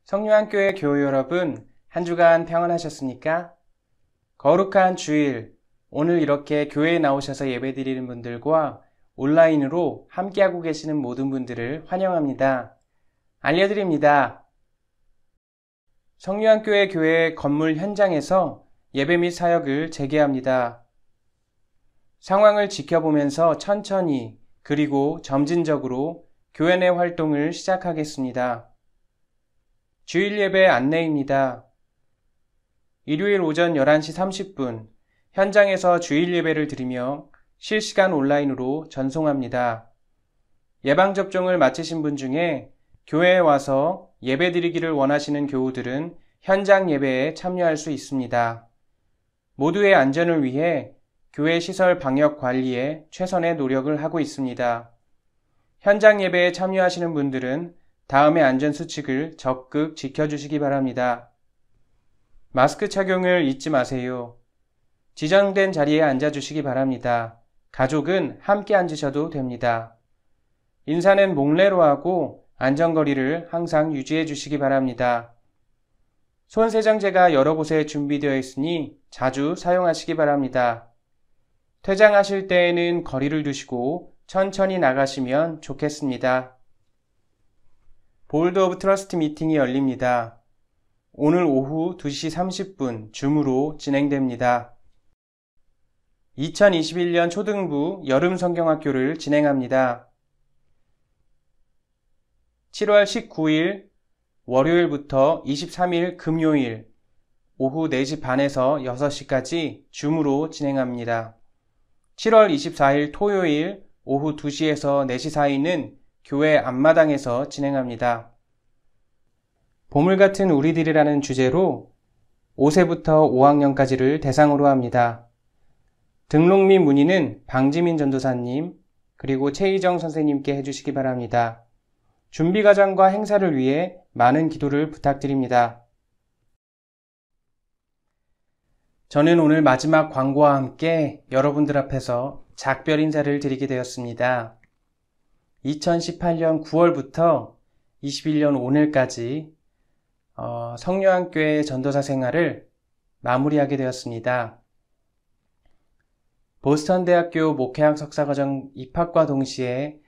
성류한교회 교우 여러분, 한 주간 평안하셨습니까? 거룩한 주일, 오늘 이렇게 교회에 나오셔서 예배드리는 분들과 온라인으로 함께하고 계시는 모든 분들을 환영합니다. 알려드립니다. 성류한교회 교회 건물 현장에서 예배 및 사역을 재개합니다. 상황을 지켜보면서 천천히 그리고 점진적으로 교회 내 활동을 시작하겠습니다. 주일 예배 안내입니다. 일요일 오전 11시 30분 현장에서 주일 예배를 드리며 실시간 온라인으로 전송합니다. 예방접종을 마치신 분 중에 교회에 와서 예배 드리기를 원하시는 교우들은 현장 예배에 참여할 수 있습니다. 모두의 안전을 위해 교회 시설 방역 관리에 최선의 노력을 하고 있습니다. 현장 예배에 참여하시는 분들은 다음의 안전수칙을 적극 지켜주시기 바랍니다. 마스크 착용을 잊지 마세요. 지정된 자리에 앉아주시기 바랍니다. 가족은 함께 앉으셔도 됩니다. 인사는 목례로 하고 안전거리를 항상 유지해 주시기 바랍니다. 손세정제가 여러 곳에 준비되어 있으니 자주 사용하시기 바랍니다. 퇴장하실 때에는 거리를 두시고 천천히 나가시면 좋겠습니다. 보드 오브 트러스트 미팅이 열립니다. 오늘 오후 2시 30분 줌으로 진행됩니다. 2021년 초등부 여름 성경학교를 진행합니다. 7월 19일 월요일부터 23일 금요일 오후 4시 반에서 6시까지 줌으로 진행합니다. 7월 24일 토요일 오후 2시에서 4시 사이는 교회 앞마당에서 진행합니다. 보물 같은 우리들이라는 주제로 5세부터 5학년까지를 대상으로 합니다. 등록 및 문의는 방지민 전도사님 그리고 최희정 선생님께 해주시기 바랍니다. 준비 과정과 행사를 위해 많은 기도를 부탁드립니다. 저는 오늘 마지막 광고와 함께 여러분들 앞에서 작별 인사를 드리게 되었습니다. 2018년 9월부터 21년 오늘까지 성류한교회 전도사 생활을 마무리하게 되었습니다. 보스턴 대학교 목회학 석사과정 입학과 동시에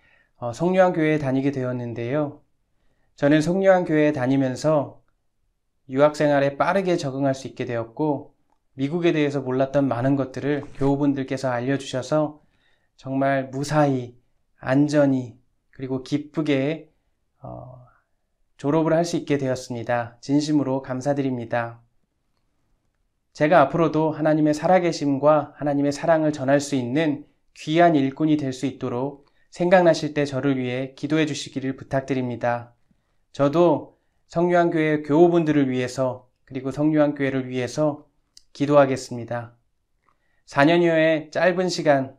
성류한교회에 다니게 되었는데요. 저는 성류한교회에 다니면서 유학생활에 빠르게 적응할 수 있게 되었고 미국에 대해서 몰랐던 많은 것들을 교우분들께서 알려주셔서 정말 무사히 안전히 그리고 기쁘게 졸업을 할 수 있게 되었습니다. 진심으로 감사드립니다. 제가 앞으로도 하나님의 살아계심과 하나님의 사랑을 전할 수 있는 귀한 일꾼이 될 수 있도록 생각나실 때 저를 위해 기도해 주시기를 부탁드립니다. 저도 성류한교회 교우분들을 위해서 그리고 성류한교회를 위해서 기도하겠습니다. 4년여의 짧은 시간,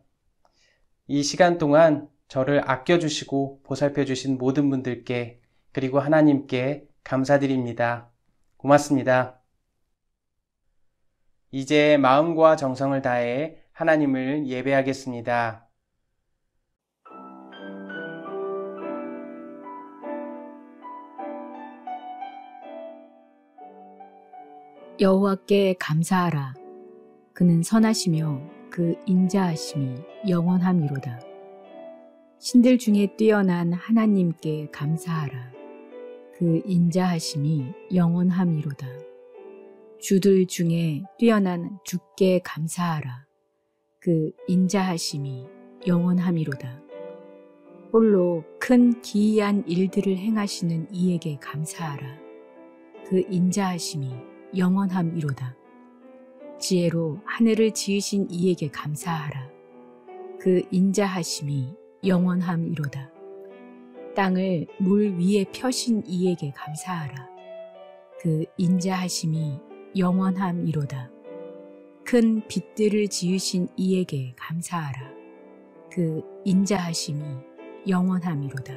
이 시간 동안 저를 아껴주시고 보살펴주신 모든 분들께 그리고 하나님께 감사드립니다. 고맙습니다. 이제 마음과 정성을 다해 하나님을 예배하겠습니다. 여호와께 감사하라. 그는 선하시며 그 인자하심이 영원함이로다. 신들 중에 뛰어난 하나님께 감사하라. 그 인자하심이 영원함이로다. 주들 중에 뛰어난 주께 감사하라. 그 인자하심이 영원함이로다. 홀로 큰 기이한 일들을 행하시는 이에게 감사하라. 그 인자하심이 영원함이로다. 지혜로 하늘을 지으신 이에게 감사하라. 그 인자하심이 영원함이로다. 땅을 물 위에 펴신 이에게 감사하라. 그 인자하심이 영원함이로다. 큰 빛들을 지으신 이에게 감사하라. 그 인자하심이 영원함이로다.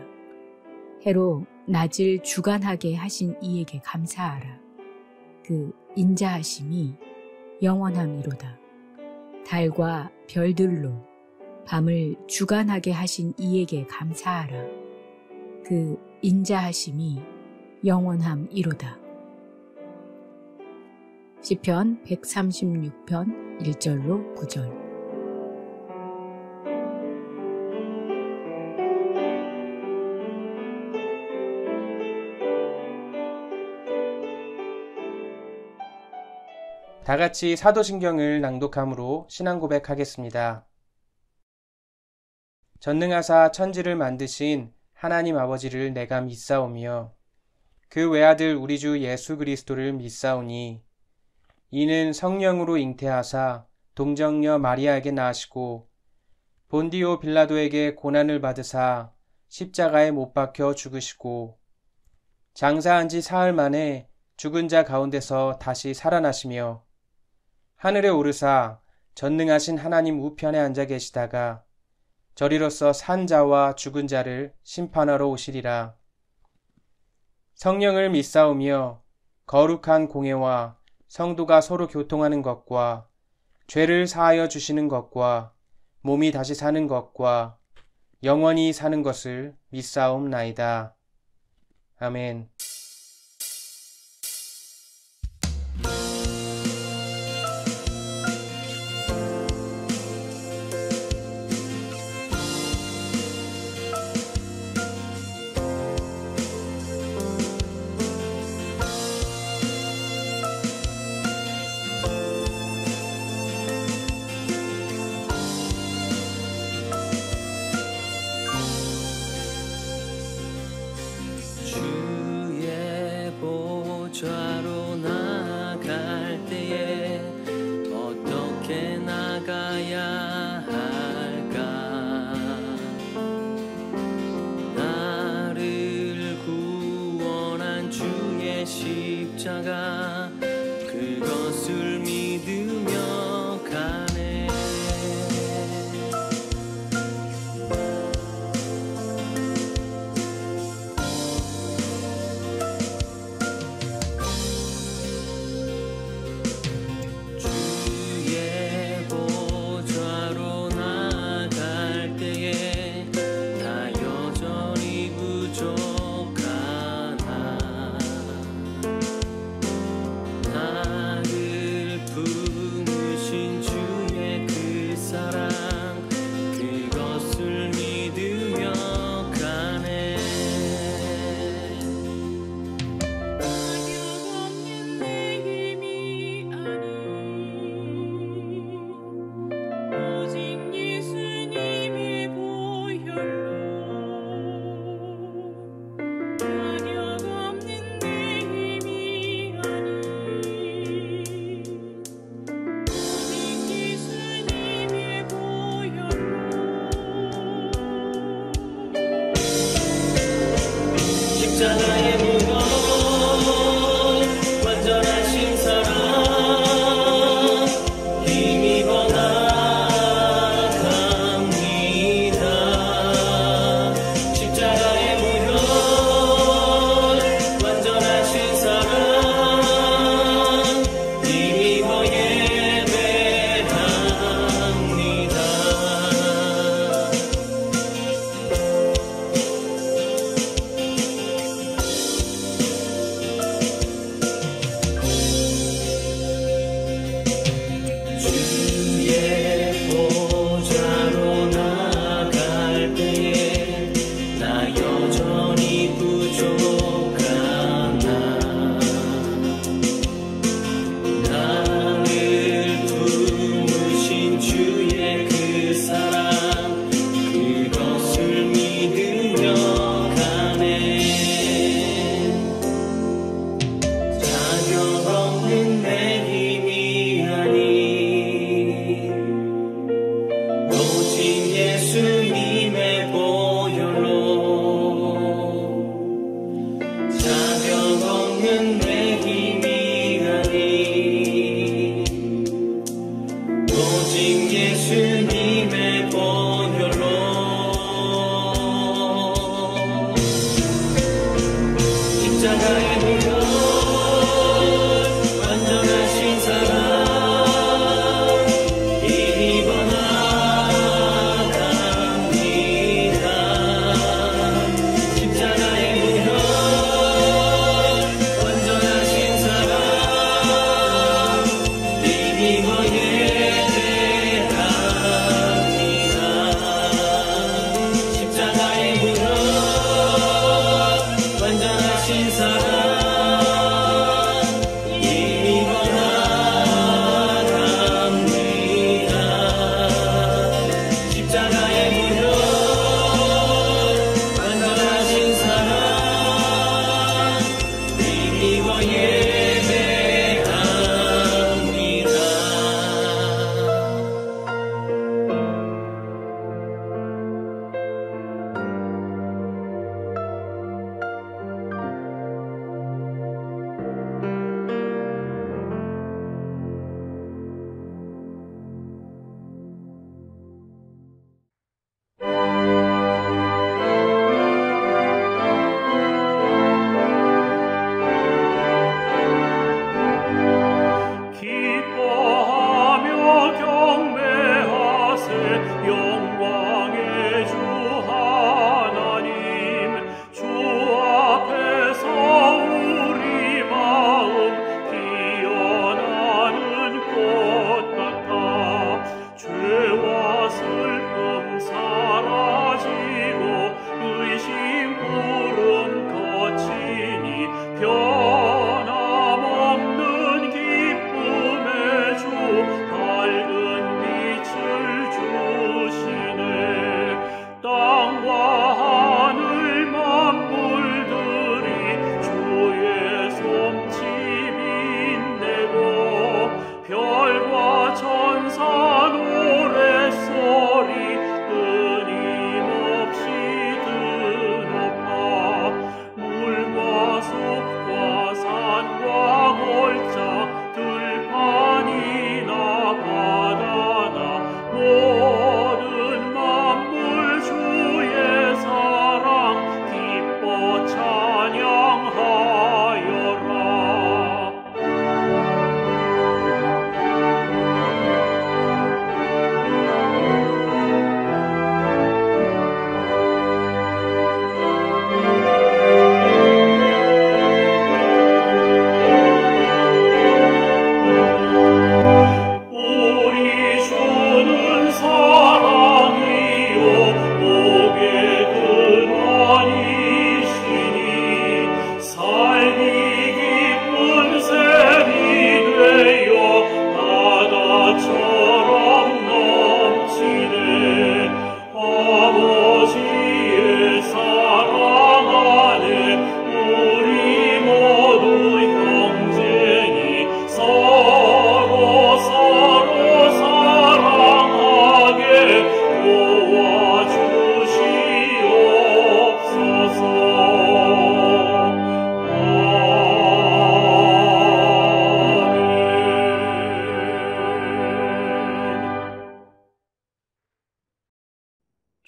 해로 낮을 주간하게 하신 이에게 감사하라. 그 인자하심이 영원함이로다. 달과 별들로 밤을 주간하게 하신 이에게 감사하라. 그 인자하심이 영원함이로다. 시편 136편 1절로 9절. 다 같이 사도신경을 낭독함으로 신앙 고백하겠습니다. 전능하사 천지를 만드신 하나님 아버지를 내가 믿사오며 그 외아들 우리 주 예수 그리스도를 믿사오니 이는 성령으로 잉태하사 동정녀 마리아에게 나시고 본디오 빌라도에게 고난을 받으사 십자가에 못 박혀 죽으시고 장사한 지 사흘 만에 죽은 자 가운데서 다시 살아나시며 하늘에 오르사 전능하신 하나님 우편에 앉아 계시다가 저리로서 산 자와 죽은 자를 심판하러 오시리라. 성령을 믿사오며 거룩한 공회와 성도가 서로 교통하는 것과 죄를 사하여 주시는 것과 몸이 다시 사는 것과 영원히 사는 것을 믿사옵나이다. 아멘. 좌로 나갈 때에 어떻게 나가야 할까? 나를 구원한 주의 십자가 그것을 믿으며 가네. 십자가의 무거움 완전하신 사랑 힘입어 나갑니다. 십자가의 무거움 완전하신 사랑 힘입어 예배합니다.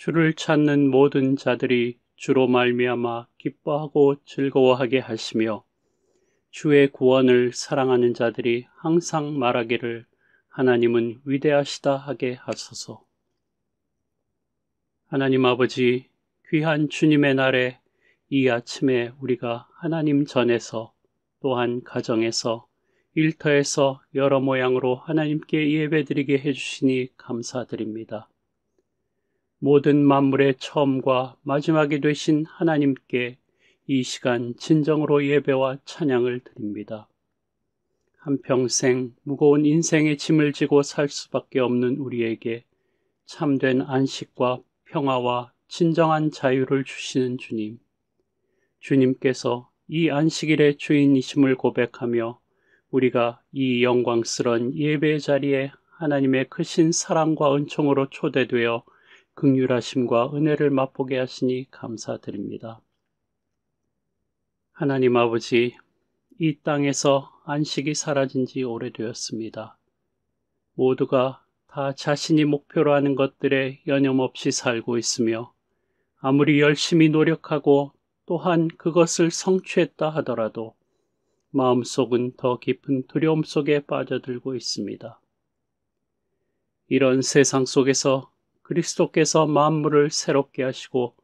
주를 찾는 모든 자들이 주로 말미암아 기뻐하고 즐거워하게 하시며 주의 구원을 사랑하는 자들이 항상 말하기를 하나님은 위대하시다 하게 하소서. 하나님 아버지, 귀한 주님의 날에 이 아침에 우리가 하나님 전에서 또한 가정에서 일터에서 여러 모양으로 하나님께 예배드리게 해주시니 감사드립니다. 모든 만물의 처음과 마지막이 되신 하나님께 이 시간 진정으로 예배와 찬양을 드립니다. 한평생 무거운 인생의 짐을 지고 살 수밖에 없는 우리에게 참된 안식과 평화와 진정한 자유를 주시는 주님, 주님께서 이 안식일의 주인이심을 고백하며 우리가 이 영광스러운 예배의 자리에 하나님의 크신 사랑과 은총으로 초대되어 긍휼하심과 은혜를 맛보게 하시니 감사드립니다. 하나님 아버지, 이 땅에서 안식이 사라진 지 오래되었습니다. 모두가 다 자신이 목표로 하는 것들에 여념없이 살고 있으며 아무리 열심히 노력하고 또한 그것을 성취했다 하더라도 마음속은 더 깊은 두려움 속에 빠져들고 있습니다. 이런 세상 속에서 그리스도께서 만물을 새롭게 하시고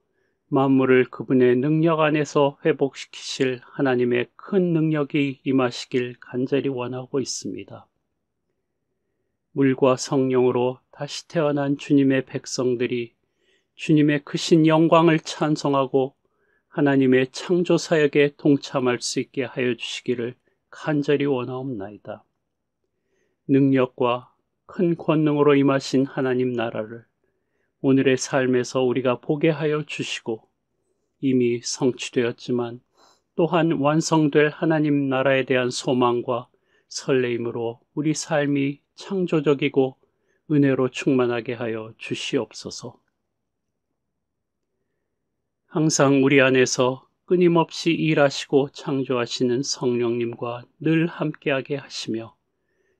만물을 그분의 능력 안에서 회복시키실 하나님의 큰 능력이 임하시길 간절히 원하고 있습니다. 물과 성령으로 다시 태어난 주님의 백성들이 주님의 크신 영광을 찬송하고 하나님의 창조 사역에 동참할 수 있게 하여 주시기를 간절히 원하옵나이다. 능력과 큰 권능으로 임하신 하나님 나라를 오늘의 삶에서 우리가 보게 하여 주시고 이미 성취되었지만 또한 완성될 하나님 나라에 대한 소망과 설레임으로 우리 삶이 창조적이고 은혜로 충만하게 하여 주시옵소서. 항상 우리 안에서 끊임없이 일하시고 창조하시는 성령님과 늘 함께하게 하시며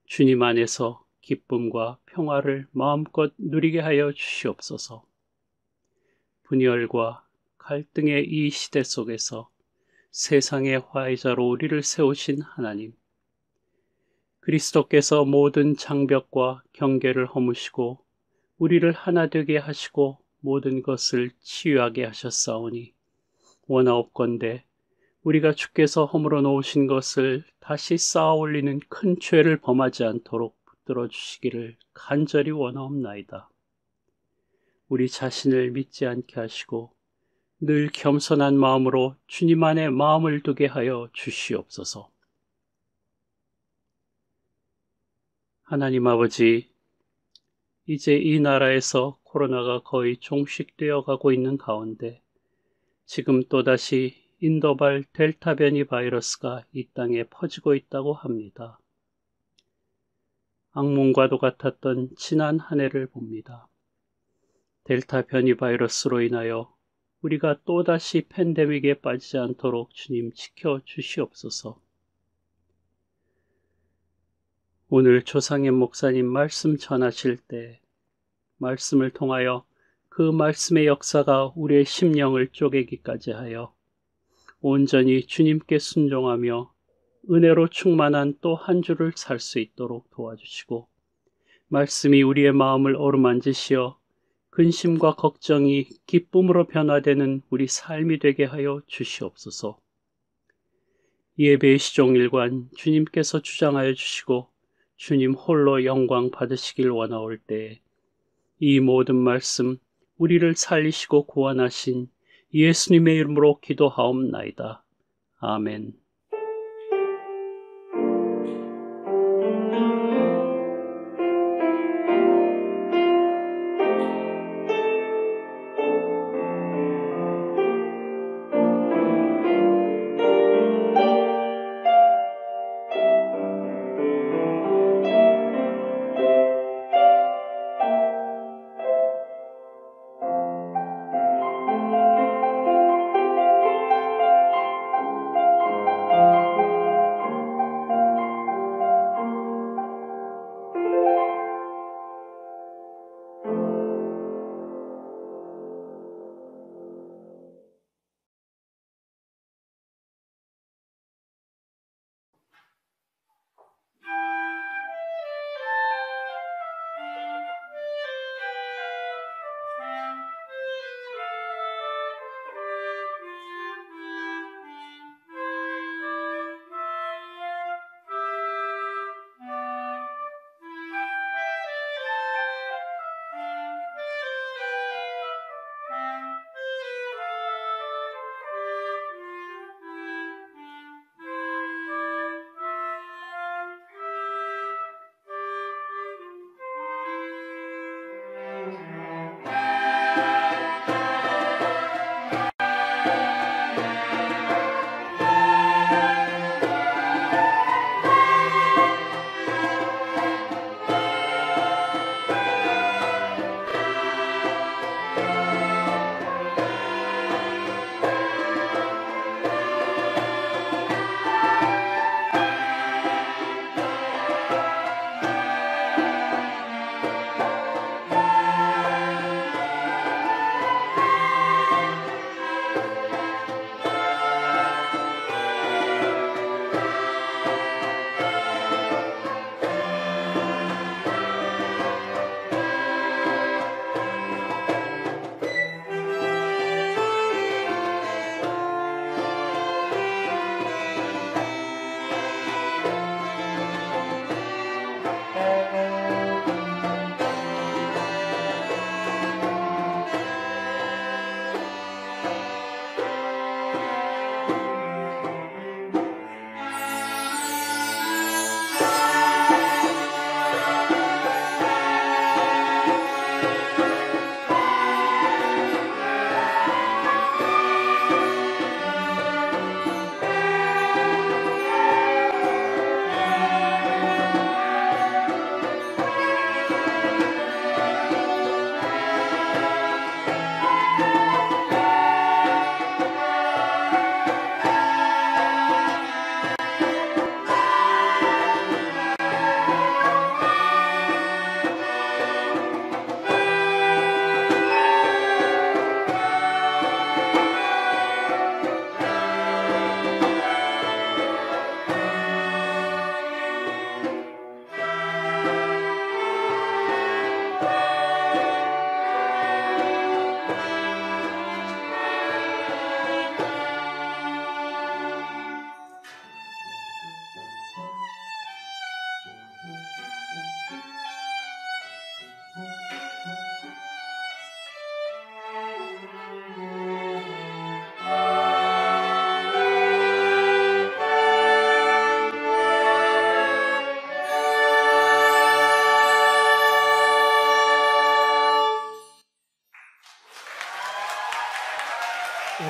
주님 안에서 기쁨과 평화를 마음껏 누리게 하여 주시옵소서. 분열과 갈등의 이 시대 속에서 세상의 화해자로 우리를 세우신 하나님, 그리스도께서 모든 장벽과 경계를 허무시고 우리를 하나 되게 하시고 모든 것을 치유하게 하셨사오니 원하옵건대 우리가 주께서 허물어 놓으신 것을 다시 쌓아 올리는 큰 죄를 범하지 않도록 붙들어 주시기를 간절히 원하옵나이다. 우리 자신을 믿지 않게 하시고 늘 겸손한 마음으로 주님 안에 마음을 두게 하여 주시옵소서. 하나님 아버지, 이제 이 나라에서 코로나가 거의 종식되어 가고 있는 가운데 지금 또다시 인도발 델타 변이 바이러스가 이 땅에 퍼지고 있다고 합니다. 악몽과도 같았던 지난 한 해를 봅니다. 델타 변이 바이러스로 인하여 우리가 또다시 팬데믹에 빠지지 않도록 주님 지켜주시옵소서. 오늘 조상현 목사님 말씀 전하실 때 말씀을 통하여 그 말씀의 역사가 우리의 심령을 쪼개기까지 하여 온전히 주님께 순종하며 은혜로 충만한 또 한 주를 살 수 있도록 도와주시고 말씀이 우리의 마음을 어루만지시어 근심과 걱정이 기쁨으로 변화되는 우리 삶이 되게 하여 주시옵소서. 예배의 시종일관 주님께서 주장하여 주시고 주님 홀로 영광 받으시길 원하올 때에 이 모든 말씀 우리를 살리시고 구원하신 예수님의 이름으로 기도하옵나이다. 아멘.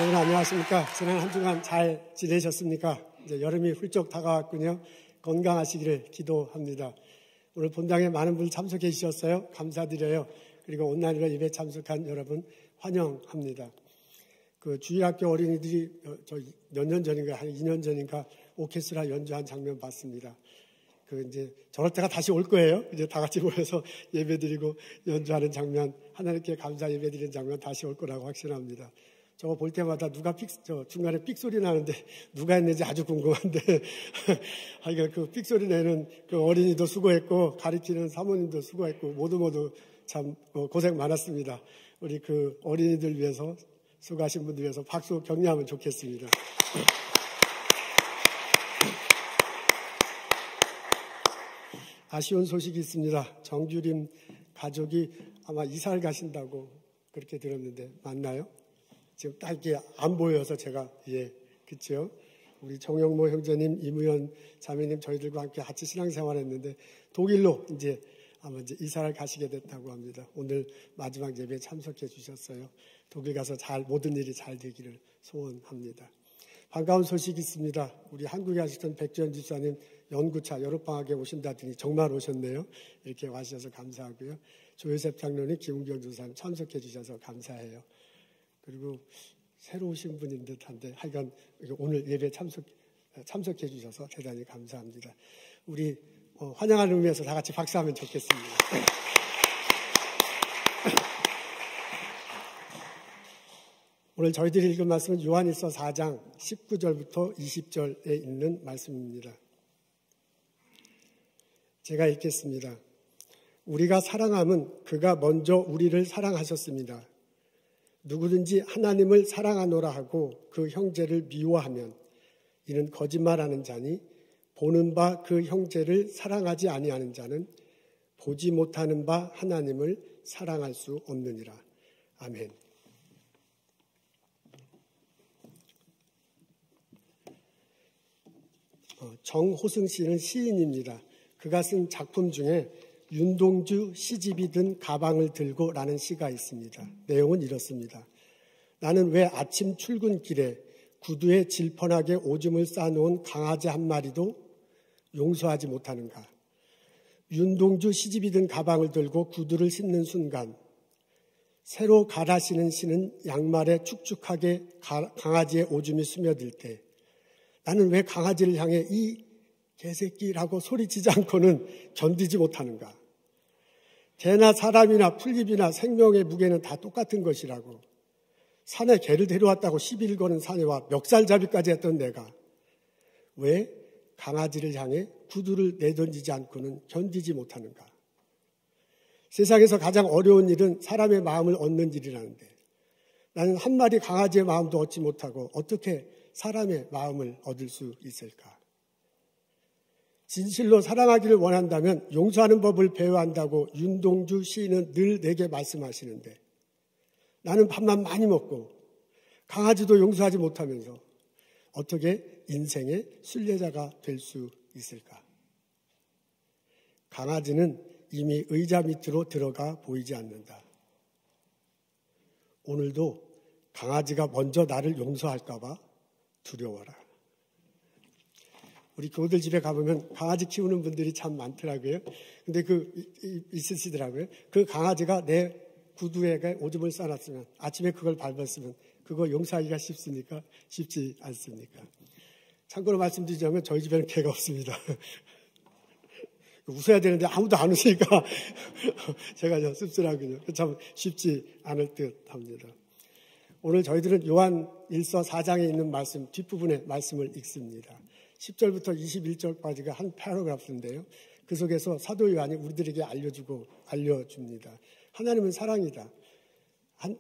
여러분 안녕하십니까? 지난 한 주간 잘 지내셨습니까? 이제 여름이 훌쩍 다가왔군요. 건강하시기를 기도합니다. 오늘 본당에 많은 분 참석해 주셨어요. 감사드려요. 그리고 온라인으로 예배 참석한 여러분 환영합니다. 그 주일학교 어린이들이 몇 년 전인가, 한 2년 전인가 오케스트라 연주한 장면 봤습니다. 그 이제 저럴 때가 다시 올 거예요. 이제 다 같이 모여서 예배드리고 연주하는 장면, 하나님께 감사 예배드리는 장면 다시 올 거라고 확신합니다. 저거 볼 때마다 누가 중간에 삑 소리 나는데 누가 했는지 아주 궁금한데 하여간 그 삑 소리 내는 그 어린이도 수고했고 가르치는 사모님도 수고했고 모두 참 고생 많았습니다. 우리 그 어린이들 위해서 수고하신 분들 위해서 박수 격려하면 좋겠습니다. 아쉬운 소식이 있습니다. 정규림 가족이 아마 이사를 가신다고 그렇게 들었는데 맞나요? 지금 딱 이렇게 안 보여서 제가 그렇죠. 우리 정영모 형제님, 이무현 자매님 저희들과 함께 같이 신앙생활했는데 독일로 아마 이사를 가시게 됐다고 합니다. 오늘 마지막 예배에 참석해 주셨어요. 독일 가서 모든 일이 잘 되기를 소원합니다. 반가운 소식이 있습니다. 우리 한국에 가시던 백주현 집사님 연구차 여름방학에 오신다더니 정말 오셨네요. 이렇게 와주셔서 감사하고요. 조요셉 장로님, 김은경 주사님 참석해 주셔서 감사해요. 그리고 새로 오신 분인 듯한데 하여간 오늘 예배에 참석해 주셔서 대단히 감사합니다. 우리 환영하는 의미에서 다 같이 박수하면 좋겠습니다. 오늘 저희들이 읽은 말씀은 요한일서 4장 19절부터 20절에 있는 말씀입니다. 제가 읽겠습니다. 우리가 사랑함은 그가 먼저 우리를 사랑하셨습니다. 누구든지 하나님을 사랑하노라 하고 그 형제를 미워하면 이는 거짓말하는 자니 보는 바 그 형제를 사랑하지 아니하는 자는 보지 못하는 바 하나님을 사랑할 수 없느니라. 아멘. 정호승 씨는 시인입니다. 그가 쓴 작품 중에 윤동주 시집이 든 가방을 들고 라는 시가 있습니다. 내용은 이렇습니다. 나는 왜 아침 출근길에 구두에 질펀하게 오줌을 싸놓은 강아지 한 마리도 용서하지 못하는가. 윤동주 시집이 든 가방을 들고 구두를 신는 순간 새로 갈아 신은 신은 양말에 축축하게 강아지의 오줌이 스며들 때 나는 왜 강아지를 향해 이 개새끼라고 소리치지 않고는 견디지 못하는가. 개나 사람이나 풀잎이나 생명의 무게는 다 똑같은 것이라고. 산에 개를 데려왔다고 시비를 거는 사내와 멱살잡이까지 했던 내가 왜 강아지를 향해 구두를 내던지지 않고는 견디지 못하는가. 세상에서 가장 어려운 일은 사람의 마음을 얻는 일이라는데 나는 한 마리 강아지의 마음도 얻지 못하고 어떻게 사람의 마음을 얻을 수 있을까. 진실로 사랑하기를 원한다면 용서하는 법을 배워야 한다고 윤동주 시인은 늘 내게 말씀하시는데 나는 밥만 많이 먹고 강아지도 용서하지 못하면서 어떻게 인생의 순례자가 될 수 있을까? 강아지는 이미 의자 밑으로 들어가 보이지 않는다. 오늘도 강아지가 먼저 나를 용서할까 봐 두려워라. 우리 교우들 집에 가보면 강아지 키우는 분들이 참 많더라고요. 근데 있으시더라고요. 그 강아지가 내 구두에 오줌을 싸놨으면 아침에 그걸 밟았으면 그거 용서하기가 쉽습니까? 쉽지 않습니까? 참고로 말씀드리자면 저희 집에는 개가 없습니다. 웃어야 되는데 아무도 안 웃으니까 제가 좀 씁쓸하군요. 참 쉽지 않을 듯 합니다. 오늘 저희들은 요한 1서 4장에 있는 말씀 뒷부분의 말씀을 읽습니다. 10절부터 21절까지가 한 패러그래프인데요. 그 속에서 사도 요한이 우리들에게 알려줍니다. 하나님은 사랑이다.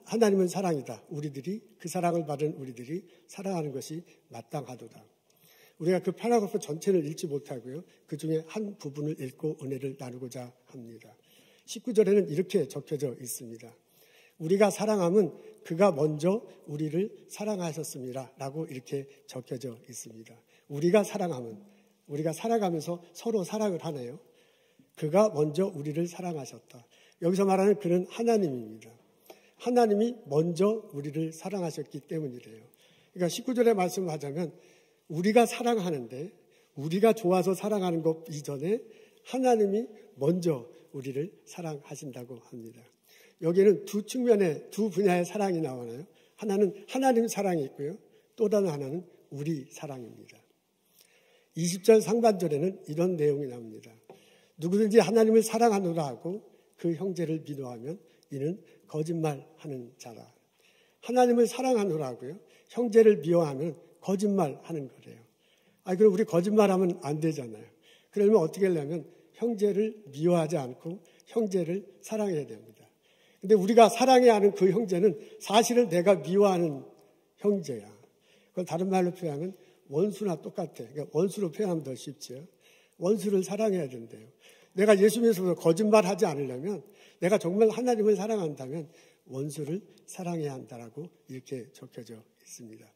하나님은 사랑이다. 그 사랑을 받은 우리들이 사랑하는 것이 마땅하도다. 우리가 그 패러그래프 전체를 읽지 못하고요. 그 중에 한 부분을 읽고 은혜를 나누고자 합니다. 19절에는 이렇게 적혀져 있습니다. 우리가 사랑함은 그가 먼저 우리를 사랑하셨습니다. 라고 이렇게 적혀져 있습니다. 우리가 살아가면서 서로 사랑을 하네요. 그가 먼저 우리를 사랑하셨다. 여기서 말하는 그는 하나님입니다. 하나님이 먼저 우리를 사랑하셨기 때문이래요. 그러니까 19절에 말씀하자면 우리가 사랑하는데 우리가 좋아서 사랑하는 것 이전에 하나님이 먼저 우리를 사랑하신다고 합니다. 여기에는 두 측면의 두 분야의 사랑이 나오나요? 하나는 하나님 사랑이 있고요. 또 다른 하나는 우리 사랑입니다. 20절 상반절에는 이런 내용이 나옵니다. 누구든지 하나님을 사랑하노라 하고 그 형제를 미워하면 이는 거짓말하는 자라. 하나님을 사랑하노라 하고요. 형제를 미워하면 거짓말하는 거래요. 그럼 우리 거짓말하면 안 되잖아요. 그러면 어떻게 하려면 형제를 미워하지 않고 형제를 사랑해야 됩니다. 근데 우리가 사랑해야 하는 그 형제는 사실은 내가 미워하는 형제야. 그걸 다른 말로 표현하면 원수나 똑같아. 그러니까 원수로 표현하면 더 쉽죠. 원수를 사랑해야 된대요. 내가 예수 믿어서 거짓말하지 않으려면 내가 정말 하나님을 사랑한다면 원수를 사랑해야 한다라고 이렇게 적혀져 있습니다.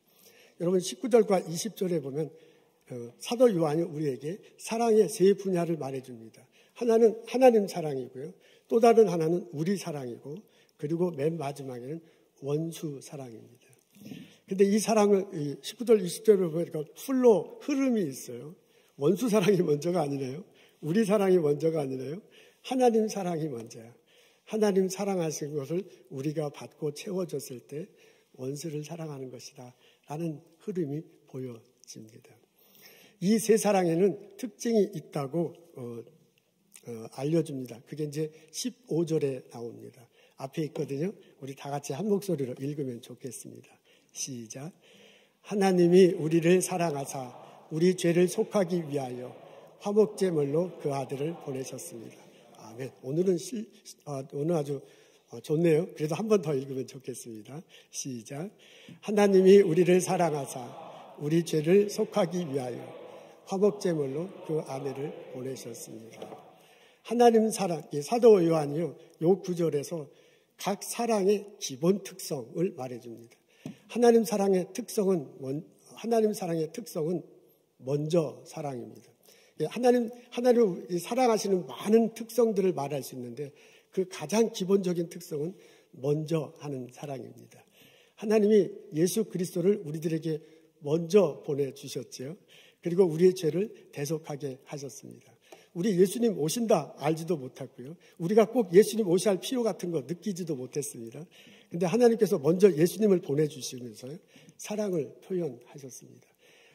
여러분 19절과 20절에 보면 사도 요한이 우리에게 사랑의 세 분야를 말해줍니다. 하나는 하나님 사랑이고요. 또 다른 하나는 우리 사랑이고 그리고 맨 마지막에는 원수 사랑입니다. 근데 이 사랑을 19절 20절을 보니까 풀로 흐름이 있어요. 원수 사랑이 먼저가 아니네요. 우리 사랑이 먼저가 아니네요. 하나님 사랑이 먼저야. 하나님 사랑하신 것을 우리가 받고 채워졌을 때 원수를 사랑하는 것이다 라는 흐름이 보여집니다. 이 세 사랑에는 특징이 있다고 알려줍니다. 그게 이제 15절에 나옵니다. 앞에 있거든요. 우리 다 같이 한 목소리로 읽으면 좋겠습니다. 시작. 하나님이 우리를 사랑하사 우리 죄를 속하기 위하여 화목제물로 그 아들을 보내셨습니다. 아멘. 오늘은 오늘 아주 좋네요. 그래도 한 번 더 읽으면 좋겠습니다. 시작. 하나님이 우리를 사랑하사 우리 죄를 속하기 위하여 화목제물로 그 아들을 보내셨습니다. 하나님 사랑, 사도 요한이요, 요 구절에서 각 사랑의 기본 특성을 말해줍니다. 하나님 사랑의 특성은 먼저 사랑입니다. 하나님을 사랑하시는 많은 특성들을 말할 수 있는데 그 가장 기본적인 특성은 먼저 하는 사랑입니다. 하나님이 예수 그리스도를 우리들에게 먼저 보내주셨죠. 그리고 우리의 죄를 대속하게 하셨습니다. 우리 예수님 오신다 알지도 못했고요. 우리가 꼭 예수님 오셔야 할 필요 같은 거 느끼지도 못했습니다. 그런데 하나님께서 먼저 예수님을 보내주시면서 사랑을 표현하셨습니다.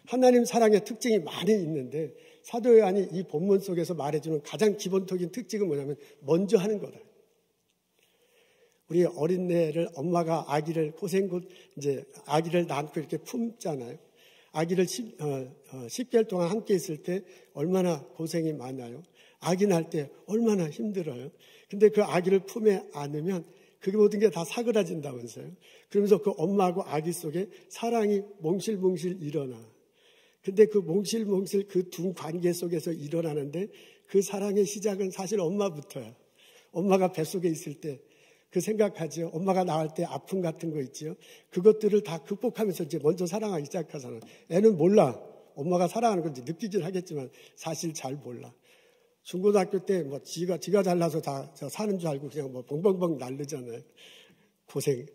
하나님 사랑의 특징이 많이 있는데 사도 요한이 이 본문 속에서 말해주는 가장 기본적인 특징은 뭐냐면 먼저 하는 거다. 우리 어린애를 엄마가 아기를 아기를 낳고 이렇게 품잖아요. 아기를 10개월 동안 함께 있을 때 얼마나 고생이 많아요. 아기 낳을 때 얼마나 힘들어요. 근데 그 아기를 품에 안으면 그게 모든 게 다 사그라진다면서요. 그러면서 그 엄마하고 아기 속에 사랑이 몽실몽실 일어나. 근데 그 몽실몽실 그 두 관계 속에서 일어나는데 그 사랑의 시작은 사실 엄마부터야. 엄마가 뱃속에 있을 때 그 생각하죠. 엄마가 낳을 때 아픔 같은 거 있죠. 그것들을 다 극복하면서 이제 먼저 사랑하기 시작하잖아요. 애는 몰라. 엄마가 사랑하는 건지 느끼긴 하겠지만 사실 잘 몰라. 중고등학교 때 지가 잘나서 다 사는 줄 알고 그냥 벙벙벙 날르잖아요. 고생.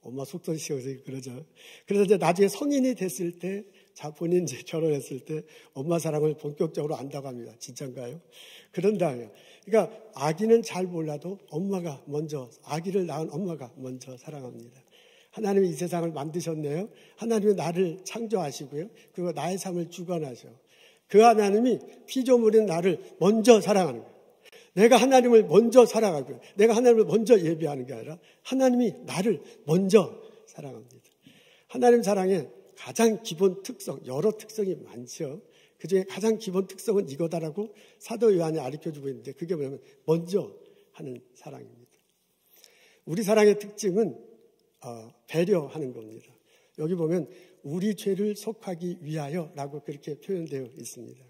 엄마 속도 시켜서 그러죠. 그래서 이제 나중에 성인이 됐을 때 본인 이제 결혼했을 때 엄마 사랑을 본격적으로 안다고 합니다. 진짠가요? 그런다면, 그러니까 아기는 잘 몰라도 아기를 낳은 엄마가 먼저 사랑합니다. 하나님이 이 세상을 만드셨네요. 하나님이 나를 창조하시고요. 그리고 나의 삶을 주관하셔. 그 하나님이 피조물인 나를 먼저 사랑하는 거예요. 내가 하나님을 먼저 사랑하고 내가 하나님을 먼저 예배하는 게 아니라 하나님이 나를 먼저 사랑합니다. 하나님 사랑의 가장 기본 특성, 여러 특성이 많죠. 그중에 가장 기본 특성은 이거다라고 사도 요한이 가르쳐주고 있는데 그게 뭐냐면 먼저 하는 사랑입니다. 우리 사랑의 특징은 배려하는 겁니다. 여기 보면 우리 죄를 속하기 위하여라고 그렇게 표현되어 있습니다.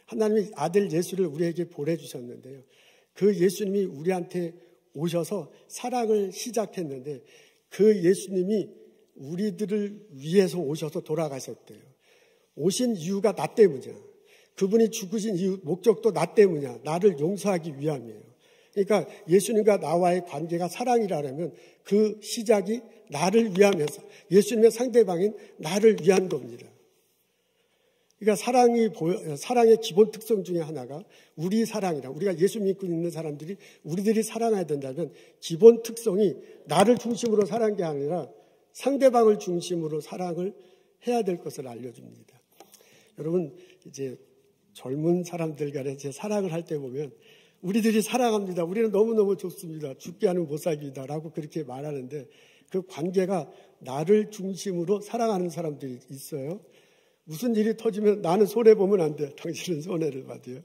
하나님이 아들 예수를 우리에게 보내주셨는데요. 그 예수님이 우리한테 오셔서 사랑을 시작했는데 그 예수님이 우리들을 위해서 오셔서 돌아가셨대요. 오신 이유가 나 때문이야. 그분이 죽으신 이유, 목적도 나 때문이야. 나를 용서하기 위함이에요. 그러니까 예수님과 나와의 관계가 사랑이라면 그 시작이 나를 위하면서 예수님의 상대방인 나를 위한 겁니다. 그러니까 사랑의 기본 특성 중에 하나가 우리 사랑이라, 우리가 예수 믿고 있는 사람들이 우리들이 사랑해야 된다면 기본 특성이 나를 중심으로 사랑하는 게 아니라 상대방을 중심으로 사랑을 해야 될 것을 알려줍니다. 여러분, 이제 젊은 사람들 간에 제 사랑을 할 때 보면 우리들이 사랑합니다. 우리는 너무너무 좋습니다. 죽게 하는 못 살기다 라고 그렇게 말하는데 그 관계가 나를 중심으로 사랑하는 사람들이 있어요. 무슨 일이 터지면 나는 손해보면 안 돼. 당신은 손해를 받아요.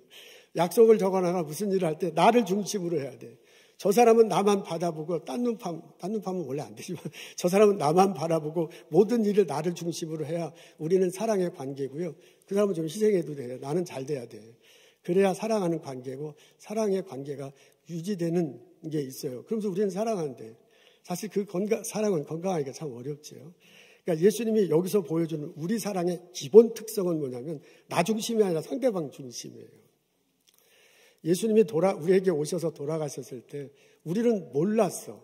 약속을 적어놔나 무슨 일을 할 때 나를 중심으로 해야 돼. 저 사람은 나만 바라보고 딴 눈 파면 원래 안 되지만 저 사람은 나만 바라보고 모든 일을 나를 중심으로 해야 우리는 사랑의 관계고요. 그 사람은 좀 희생해도 돼요. 나는 잘 돼야 돼. 그래야 사랑하는 관계고 사랑의 관계가 유지되는 게 있어요. 그러면서 우리는 사랑하는데 사실 그 사랑은 건강하기가 참 어렵죠. 그러니까 예수님이 여기서 보여주는 우리 사랑의 기본 특성은 뭐냐면 나 중심이 아니라 상대방 중심이에요. 예수님이 우리에게 오셔서 돌아가셨을 때 우리는 몰랐어.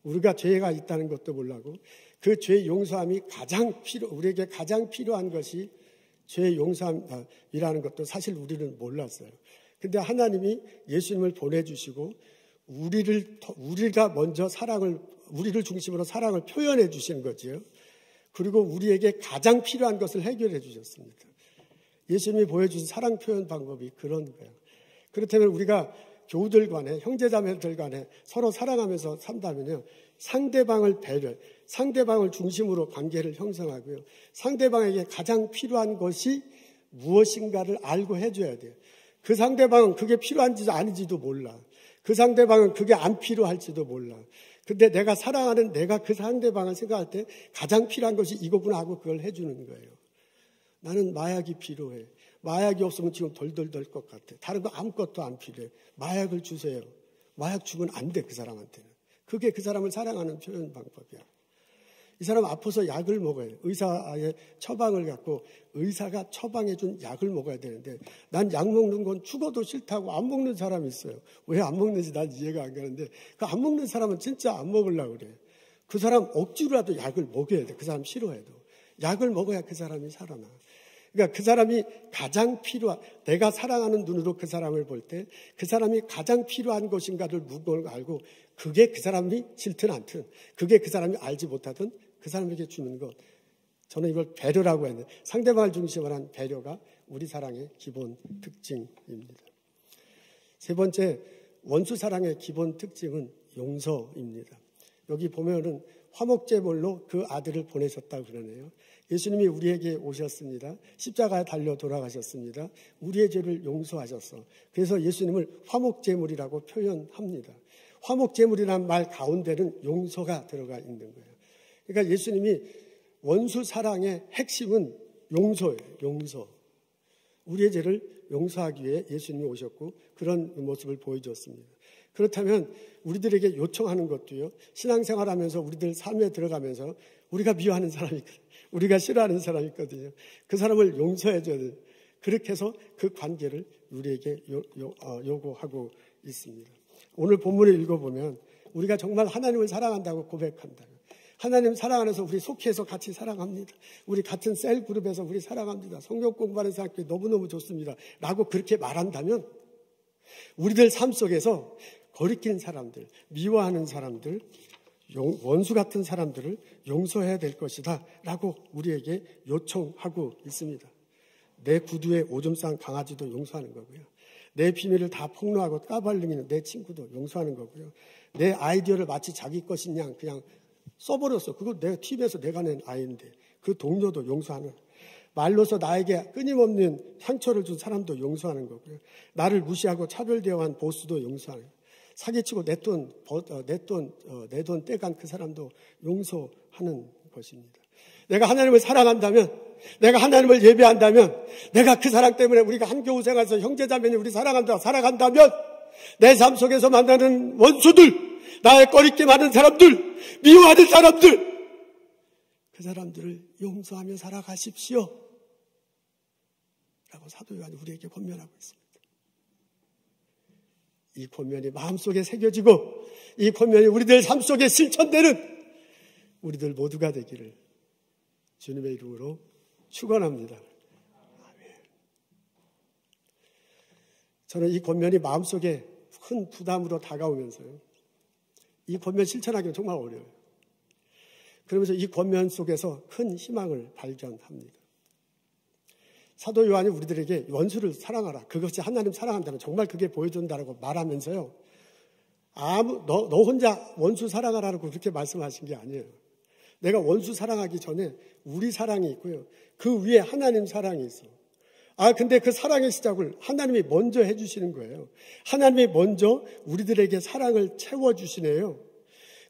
우리가 죄가 있다는 것도 몰라고 그 죄 용서함이 우리에게 가장 필요한 것이 죄 용서함이라는 것도 사실 우리는 몰랐어요. 근데 하나님이 예수님을 보내주시고 우리가 먼저 우리를 중심으로 사랑을 표현해 주신 거죠. 그리고 우리에게 가장 필요한 것을 해결해 주셨습니다. 예수님이 보여주신 사랑 표현 방법이 그런 거예요. 그렇다면 우리가 교우들 간에 형제자매들 간에 서로 사랑하면서 산다면요. 상대방을 중심으로 관계를 형성하고요. 상대방에게 가장 필요한 것이 무엇인가를 알고 해줘야 돼요. 그 상대방은 그게 필요한지도 아닌지도 몰라. 그 상대방은 그게 안 필요할지도 몰라. 근데 내가 그 상대방을 생각할 때 가장 필요한 것이 이거구나 하고 그걸 해주는 거예요. 나는 마약이 필요해. 마약이 없으면 지금 덜덜 덜 것 같아. 다른 거 아무것도 안 필요해. 마약을 주세요. 마약 주면 안 돼, 그 사람한테는. 그게 그 사람을 사랑하는 표현 방법이야. 이 사람 아파서 약을 먹어요. 의사의 처방을 갖고 의사가 처방해준 약을 먹어야 되는데 난 약 먹는 건 죽어도 싫다고 안 먹는 사람이 있어요. 왜 안 먹는지 난 이해가 안 가는데 그 안 먹는 사람은 진짜 안 먹으려고 그래. 그 사람 억지로라도 약을 먹여야 돼. 그 사람 싫어해도. 약을 먹어야 그 사람이 살아나. 그러니까 그 사람이 가장 내가 사랑하는 눈으로 그 사람을 볼 때 그 사람이 가장 필요한 것인가를 무엇을 알고 그게 그 사람이 싫든 않든 그게 그 사람이 알지 못하든 그 사람에게 주는 것. 저는 이걸 배려라고 했는데 상대방을 중심으로 한 배려가 우리 사랑의 기본 특징입니다. 세 번째, 원수 사랑의 기본 특징은 용서입니다. 여기 보면은 화목제물로 그 아들을 보내셨다고 그러네요. 예수님이 우리에게 오셨습니다. 십자가에 달려 돌아가셨습니다. 우리의 죄를 용서하셨어. 그래서 예수님을 화목제물이라고 표현합니다. 화목제물이라는 말 가운데는 용서가 들어가 있는 거예요. 그러니까 예수님이 원수 사랑의 핵심은 용서예요. 용서. 우리의 죄를 용서하기 위해 예수님이 오셨고 그런 모습을 보여줬습니다. 그렇다면 우리들에게 요청하는 것도요. 신앙생활하면서 우리들 삶에 들어가면서 우리가 미워하는 사람이 있거든요. 우리가 싫어하는 사람이 있거든요. 그 사람을 용서해 줘야 돼요. 그렇게 해서 그 관계를 우리에게 요구하고 있습니다. 오늘 본문을 읽어보면 우리가 정말 하나님을 사랑한다고 고백한다. 하나님 사랑 안에서 우리 속해서 같이 사랑합니다. 우리 같은 셀 그룹에서 우리 사랑합니다. 성경 공부하는 사람께 너무너무 좋습니다. 라고 그렇게 말한다면 우리들 삶 속에서 거리낀 사람들, 미워하는 사람들, 원수 같은 사람들을 용서해야 될 것이다 라고 우리에게 요청하고 있습니다. 내 구두에 오줌 싼 강아지도 용서하는 거고요. 내 비밀을 다 폭로하고 까발리는 내 친구도 용서하는 거고요. 내 아이디어를 마치 자기 것인 양 그냥 써버렸어. 그거 내 팀에서 내가 낸 아이인데 그 동료도 용서하는 거예요. 말로서 나에게 끊임없는 상처를 준 사람도 용서하는 거고요. 나를 무시하고 차별대우한 보스도 용서하는 거예요. 사기치고 내 돈 떼간 그 사람도 용서하는 것입니다. 내가 하나님을 사랑한다면, 내가 하나님을 예배한다면, 내가 그 사랑 때문에 우리가 한교우 생활에서 형제자매니 우리 살아간다면 내 삶 속에서 만나는 원수들, 나의 꺼리게 많은 사람들, 미워하는 사람들, 그 사람들을 용서하며 살아가십시오 라고 사도 요한이 우리에게 권면하고 있습니다. 이 권면이 마음속에 새겨지고 이 권면이 우리들 삶 속에 실천되는 우리들 모두가 되기를 주님의 이름으로 축원합니다. 저는 이 권면이 마음속에 큰 부담으로 다가오면서요, 이 권면 실천하기는 정말 어려워요. 그러면서 이 권면 속에서 큰 희망을 발견합니다. 사도 요한이 우리들에게 원수를 사랑하라, 그것이 하나님 사랑한다면 정말 그게 보여준다라고 말하면서요, 너 혼자 원수 사랑하라고 그렇게 말씀하신 게 아니에요. 내가 원수 사랑하기 전에 우리 사랑이 있고요, 그 위에 하나님 사랑이 있어. 근데 그 사랑의 시작을 하나님이 먼저 해주시는 거예요. 하나님이 먼저 우리들에게 사랑을 채워주시네요.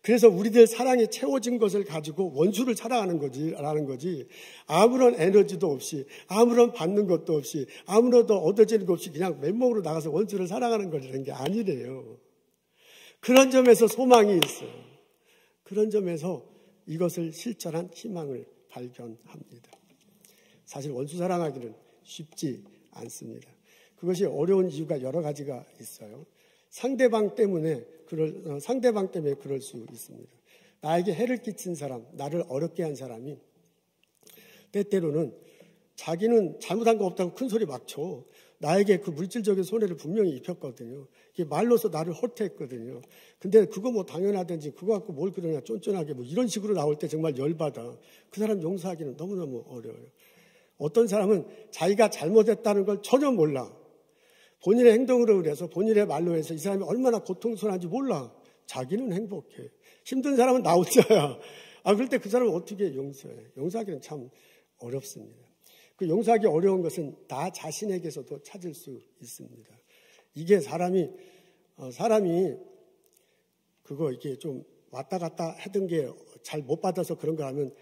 그래서 우리들 사랑이 채워진 것을 가지고 원수를 사랑하는 거지, 아무런 에너지도 없이, 아무런 받는 것도 없이, 아무런 얻어지는 것 없이 그냥 맨몸으로 나가서 원수를 사랑하는 거라는 게 아니래요. 그런 점에서 소망이 있어요. 그런 점에서 이것을 실천한 희망을 발견합니다. 사실 원수 사랑하기는 쉽지 않습니다. 그것이 어려운 이유가 여러 가지가 있어요. 상대방 때문에 그럴 수 있습니다. 나에게 해를 끼친 사람, 나를 어렵게 한 사람이 때때로는 자기는 잘못한 거 없다고 큰 소리 막 쳐. 나에게 그 물질적인 손해를 분명히 입혔거든요. 이게 말로서 나를 허태했거든요. 근데 그거 뭐 당연하든지 그거 갖고 뭘 그러냐 쫀쫀하게 뭐 이런 식으로 나올 때 정말 열받아. 그 사람 용서하기는 너무너무 어려워요. 어떤 사람은 자기가 잘못했다는 걸 전혀 몰라. 본인의 행동으로 해서 본인의 말로 해서 이 사람이 얼마나 고통스러운지 몰라. 자기는 행복해. 힘든 사람은 나 혼자야. 그럴 때 그 사람을 어떻게 용서해? 용서하기는 참 어렵습니다. 그 용서하기 어려운 것은 나 자신에게서도 찾을 수 있습니다. 이게 사람이 그거 이렇게 좀 왔다 갔다 하던 게 잘 못 받아서 그런 거 하면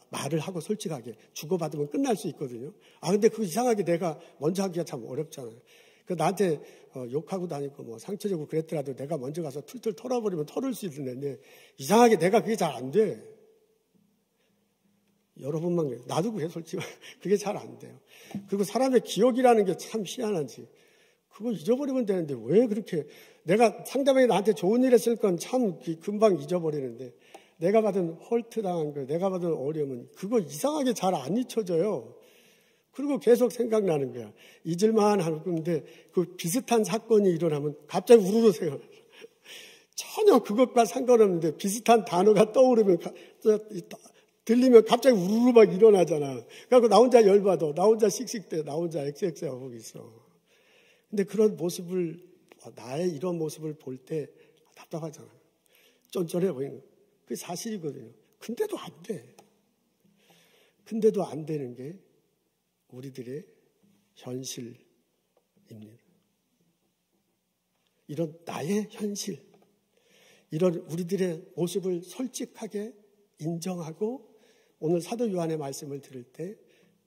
말을 하고 솔직하게 주고받으면 끝날 수 있거든요. 근데 그거 이상하게 내가 먼저 하기가 참 어렵잖아요. 나한테 욕하고 다니고 뭐 상처 주고 그랬더라도 내가 먼저 가서 툴툴 털어버리면 털을 수 있는데 이상하게 내가 그게 잘 안 돼. 여러분만 나도 그래 솔직히 그게 잘 안 돼요. 그리고 사람의 기억이라는 게 참 희한한지 그거 잊어버리면 되는데 왜 그렇게 내가 상대방이 나한테 좋은 일 했을 건 참 금방 잊어버리는데 내가 받은 헐트 당한 거, 내가 받은 어려움은 그거 이상하게 잘 안 잊혀져요. 그리고 계속 생각나는 거야. 잊을만 할 건데 그 비슷한 사건이 일어나면 갑자기 우르르 생각나. 전혀 그것과 상관없는데 비슷한 단어가 떠오르면 들리면 갑자기 우르르 막 일어나잖아. 그래서 나 혼자 열받아. 나 혼자 씩씩대. 나 혼자 XX하고 있어. 근데 그런 모습을, 나의 이런 모습을 볼 때 답답하잖아. 쫀쫀해 보이는 거. 그게 사실이거든요. 근데도 안 돼. 근데도 안 되는 게 우리들의 현실입니다. 이런 나의 현실, 이런 우리들의 모습을 솔직하게 인정하고 오늘 사도 요한의 말씀을 들을 때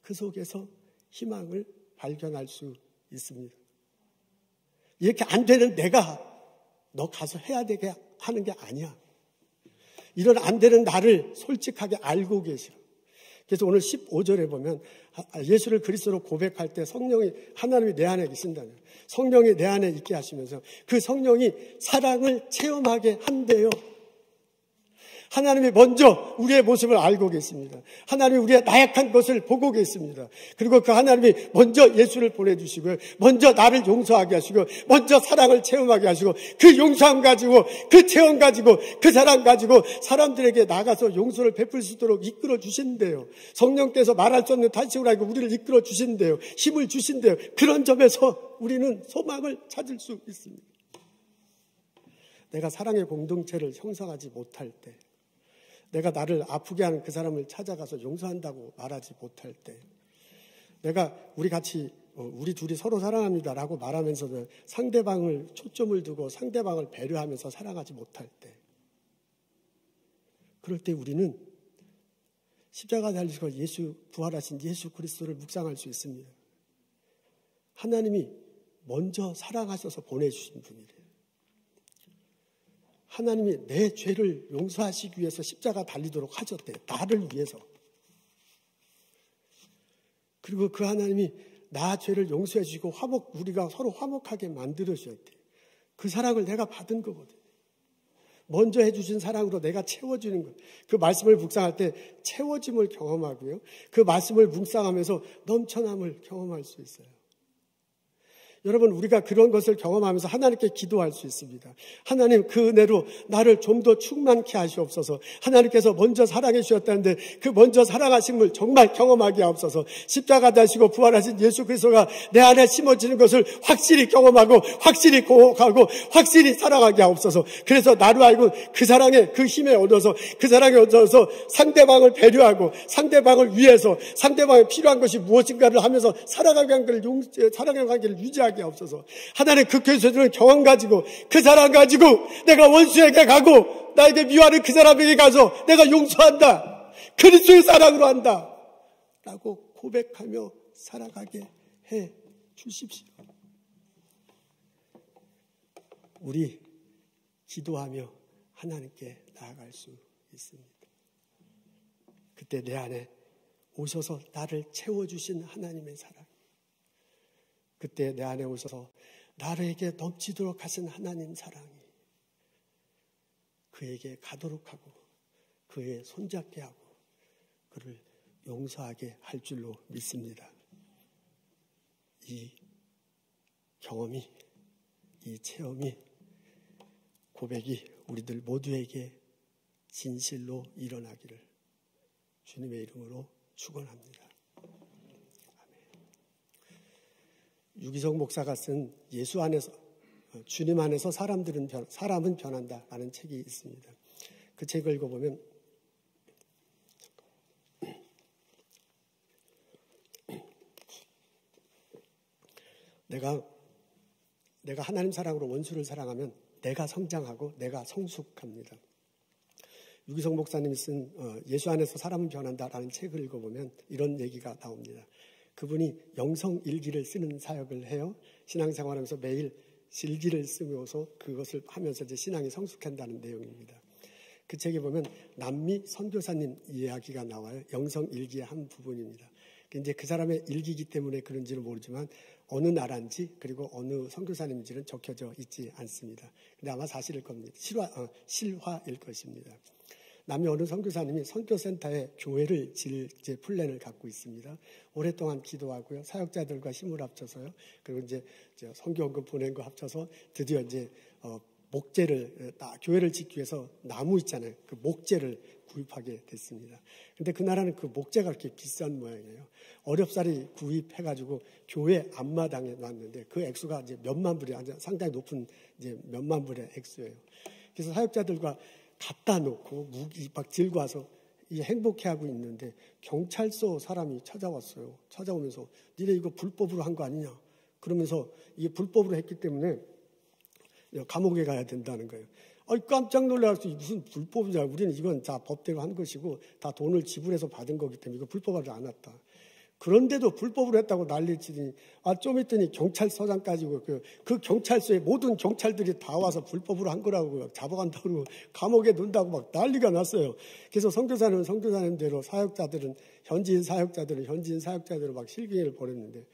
그 속에서 희망을 발견할 수 있습니다. 이렇게 안 되는 내가 너 가서 해야 되게 하는 게 아니야. 이런 안 되는 나를 솔직하게 알고 계셔. 그래서 오늘 15절에 보면 예수를 그리스도로 고백할 때 성령이 하나님이 내 안에 계신다는 성령이 내 안에 있게 하시면서 그 성령이 사랑을 체험하게 한대요. 하나님이 먼저 우리의 모습을 알고 계십니다. 하나님이 우리의 나약한 것을 보고 계십니다. 그리고 그 하나님이 먼저 예수를 보내주시고요. 먼저 나를 용서하게 하시고 먼저 사랑을 체험하게 하시고 그 용서함 가지고 그 체험 가지고 그 사랑 가지고 사람들에게 나가서 용서를 베풀 수 있도록 이끌어 주신대요. 성령께서 말할 수 없는 탄식을 하고 우리를 이끌어 주신대요. 힘을 주신대요. 그런 점에서 우리는 소망을 찾을 수 있습니다. 내가 사랑의 공동체를 형성하지 못할 때, 내가 나를 아프게 하는 그 사람을 찾아가서 용서한다고 말하지 못할 때, 내가 우리 둘이 서로 사랑합니다라고 말하면서도 상대방을 초점을 두고 상대방을 배려하면서 사랑하지 못할 때, 그럴 때 우리는 십자가 달리시고 부활하신 예수 그리스도를 묵상할 수 있습니다. 하나님이 먼저 사랑하셔서 보내주신 분이래요. 하나님이 내 죄를 용서하시기 위해서 십자가 달리도록 하셨대요. 나를 위해서. 그리고 그 하나님이 나 죄를 용서해 주시고 우리가 서로 화목하게 만들어 주셨대요. 그 사랑을 내가 받은 거거든요. 먼저 해주신 사랑으로 내가 채워주는 것. 그 말씀을 묵상할 때 채워짐을 경험하고요. 그 말씀을 묵상하면서 넘쳐남을 경험할 수 있어요. 여러분, 우리가 그런 것을 경험하면서 하나님께 기도할 수 있습니다. 하나님, 그 은혜로 나를 좀 더 충만케 하시옵소서. 하나님께서 먼저 사랑해 주셨다는데 그 먼저 사랑하심을 정말 경험하게 하옵소서. 십자가 다시고 부활하신 예수 그리스도가 내 안에 심어지는 것을 확실히 경험하고 확실히 고백하고 확실히 사랑하게 하옵소서. 그래서 나로 하여금 그 사랑에 그 힘에 얻어서 그 사랑에 얻어서 상대방을 배려하고 상대방을 위해서 상대방에 필요한 것이 무엇인가를 하면서 사랑하는 관계를 유지하게 하옵소서. 하나님, 그 교수들은 경험 가지고 그 사랑 가지고 내가 원수에게 가고 나에게 미워하는 그 사람에게 가서 내가 용서한다. 그리스도의 사랑으로 한다. 라고 고백하며 살아가게 해 주십시오. 우리 기도하며 하나님께 나아갈 수 있습니다. 그때 내 안에 오셔서 나를 채워주신 하나님의 사랑, 그때 내 안에 오셔서 나에게 넘치도록 하신 하나님 사랑이 그에게 가도록 하고 그의 손잡게 하고 그를 용서하게 할 줄로 믿습니다. 이 경험이, 이 체험이, 고백이 우리들 모두에게 진실로 일어나기를 주님의 이름으로 축원합니다. 유기성 목사가 쓴 예수 안에서, 주님 안에서 사람은 변한다라는 책이 있습니다. 그 책을 읽어보면 내가 하나님 사랑으로 원수를 사랑하면 내가 성장하고 내가 성숙합니다. 유기성 목사님이 쓴 예수 안에서 사람은 변한다라는 책을 읽어보면 이런 얘기가 나옵니다. 그분이 영성일기를 쓰는 사역을 해요. 신앙생활하면서 매일 일기를 쓰면서 그것을 하면서 이제 신앙이 성숙한다는 내용입니다. 그 책에 보면 남미 선교사님 이야기가 나와요. 영성일기의 한 부분입니다. 이제 그 사람의 일기이기 때문에 그런지는 모르지만 어느 나라인지 그리고 어느 선교사님인지는 적혀져 있지 않습니다. 근데 아마 사실일 겁니다. 실화일 것입니다. 남미 어느 선교사님이 선교센터에 교회를 질 이제 플랜을 갖고 있습니다. 오랫동안 기도하고요. 사역자들과 힘을 합쳐서요. 그리고 이제 선교원금 보낸 거 합쳐서 드디어 이제 목재를 교회를 짓기 위해서 나무 있잖아요. 그 목재를 구입하게 됐습니다. 근데 그 나라는 그 목재가 그렇게 비싼 모양이에요. 어렵사리 구입해가지고 교회 앞마당에 놨는데 그 액수가 이제 몇만 불이 상당히 높은 이제 몇만 불의 액수예요. 그래서 사역자들과 갖다 놓고 무기 막 들고 와서 행복해하고 있는데 경찰서 사람이 찾아왔어요. 찾아오면서 니네 이거 불법으로 한 거 아니냐? 그러면서 이게 불법으로 했기 때문에 감옥에 가야 된다는 거예요. 깜짝 놀라서 무슨 불법이냐? 우리는 이건 다 법대로 한 것이고 다 돈을 지불해서 받은 거기 때문에 이거 불법하지 않았다. 그런데도 불법으로 했다고 난리치더니 좀 있더니 경찰서장까지 그 경찰서에 모든 경찰들이 다 와서 불법으로 한 거라고 잡아간다고 그러고 감옥에 넣는다고 막 난리가 났어요. 그래서 선교사는 선교사님대로 현지인 사역자들은 막 실갱이를 벌였는데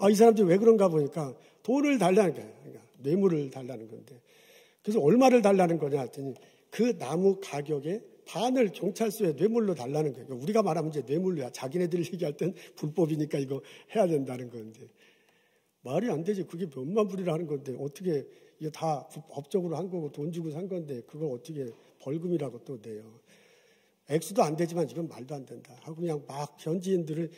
이 사람들이 왜 그런가 보니까 돈을 달라는 거예요. 그러니까 뇌물을 달라는 건데 그래서 얼마를 달라는 거냐 했더니 그 나무 가격에 반을 경찰서에 뇌물로 달라는 거예요. 그러니까 우리가 말하면 이제 뇌물로야. 자기네들이 얘기할 땐 불법이니까 이거 해야 된다는 건데 말이 안 되지. 그게 몇만 불이라는 건데 어떻게 이게 다 법적으로 한 거고 돈 주고 산 건데 그걸 어떻게 벌금이라고 또 내요. 액수도 안 되지만 이건 말도 안 된다 하고 그냥 막 현지인들을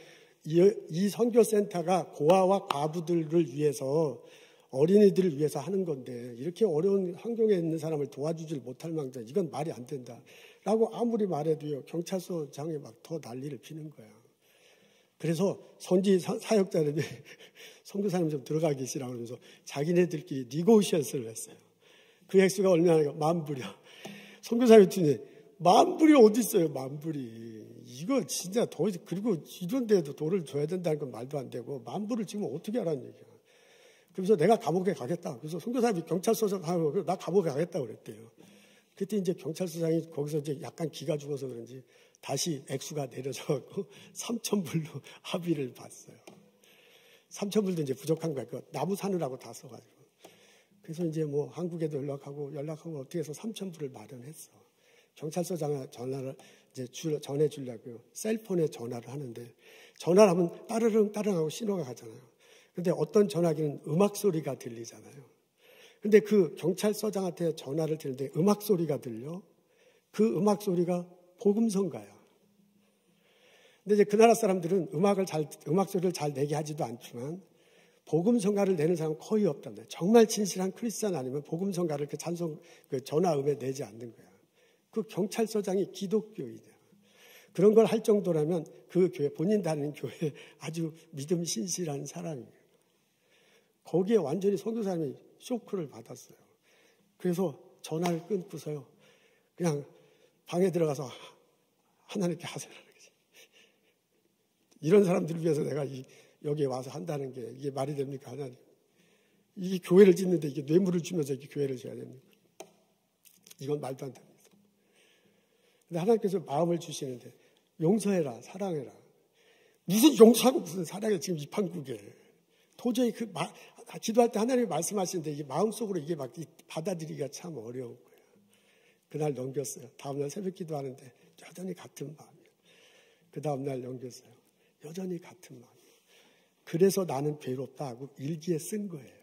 이 선교센터가 고아와 과부들을 위해서 어린이들을 위해서 하는 건데 이렇게 어려운 환경에 있는 사람을 도와주질 못할 망정 이건 말이 안 된다 라고 아무리 말해도요 경찰서장에 막 더 난리를 피는 거야. 그래서 선지 사역자들이 선교사님 좀 들어가 계시라고 그러면서 자기네들끼리 니고시에이션을 했어요. 그 액수가 얼마나 10,000불이야. 선교사님이 듣니 10,000불이 어디 있어요. 10,000불이 이거 진짜 더 그리고 이런 데도 돈을 줘야 된다는 건 말도 안 되고 10,000불을 지금 어떻게 하라는 얘기야. 그래서 내가 감옥에 가겠다. 그래서 선교사님이 경찰서장 하고 나 감옥에 가겠다 그랬대요. 그때 이제 경찰서장이 거기서 이제 약간 기가 죽어서 그런지 다시 액수가 내려져갖고 3,000불로 합의를 봤어요. 3,000불도 이제 부족한 거야. 그 나무 사느라고 다 써가지고. 그래서 이제 뭐 한국에도 연락하고 어떻게 해서 3,000불을 마련했어. 경찰서장에 전화를 이제 전해주려고요. 셀폰에 전화를 하는데 전화를 하면 따르릉 하고 신호가 가잖아요. 근데 어떤 전화기는 음악 소리가 들리잖아요. 근데 그 경찰서장한테 전화를 드리는데 음악 소리가 들려. 그 음악 소리가 복음성가야. 근데 이제 그 나라 사람들은 음악 소리를 잘 내게 하지도 않지만 복음성가를 내는 사람은 거의 없답니다. 정말 진실한 크리스찬 아니면 복음성가를 그 전화음에 내지 않는 거야. 그 경찰서장이 기독교이냐. 그런 걸 할 정도라면 그 교회, 본인 다니는 교회에 아주 믿음 신실한 사람이에요. 거기에 완전히 선교사님이 쇼크를 받았어요. 그래서 전화를 끊고서요. 그냥 방에 들어가서 하나님께 하세요라는 거지. 이런 사람들을 위해서 내가 여기에 와서 한다는 게 이게 말이 됩니까? 하나님. 이게 교회를 짓는데 이게 뇌물을 주면서 이렇게 교회를 줘야 됩니까? 이건 말도 안 됩니다. 근데 하나님께서 마음을 주시는데 용서해라, 사랑해라. 무슨 용서하고 무슨 사랑해 지금 이 판국에. 도저히 기도할 때 하나님이 말씀하시는데 이게 마음속으로 이게 막 받아들이기가 참 어려운 거예요. 그날 넘겼어요. 다음날 새벽 기도하는데 여전히 같은 마음이에요. 그 다음날 넘겼어요. 여전히 같은 마음이에요. 그래서 나는 괴롭다 하고 일기에 쓴 거예요.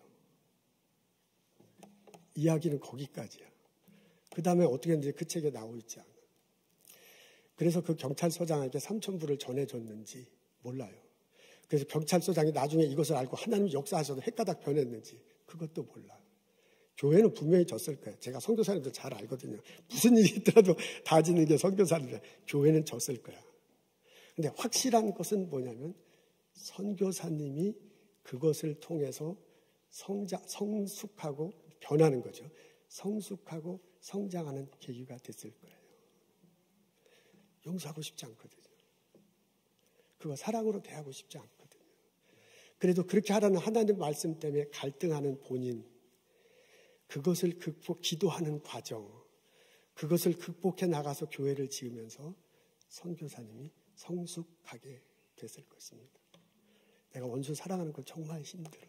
이야기는 거기까지야. 그 다음에 어떻게 했는지 그 책에 나오고 있지 않아. 그래서 그 경찰서장에게 3,000불을 전해줬는지 몰라요. 그래서 경찰서장이 나중에 이것을 알고 하나님 역사하셔도 헷가닥 변했는지 그것도 몰라. 교회는 분명히 졌을 거예요. 제가 선교사님들 잘 알거든요. 무슨 일이 있더라도 다 지는 게 선교사님들. 교회는 졌을 거야. 근데 확실한 것은 뭐냐면 선교사님이 그것을 통해서 성숙하고 변하는 거죠. 성숙하고 성장하는 계기가 됐을 거예요. 용서하고 싶지 않거든요. 그거 사랑으로 대하고 싶지 않거든요. 그래도 그렇게 하라는 하나님 말씀 때문에 갈등하는 본인, 그것을 기도하는 과정, 그것을 극복해 나가서 교회를 지으면서 선교사님이 성숙하게 됐을 것입니다. 내가 원수 사랑하는 건 정말 힘들어.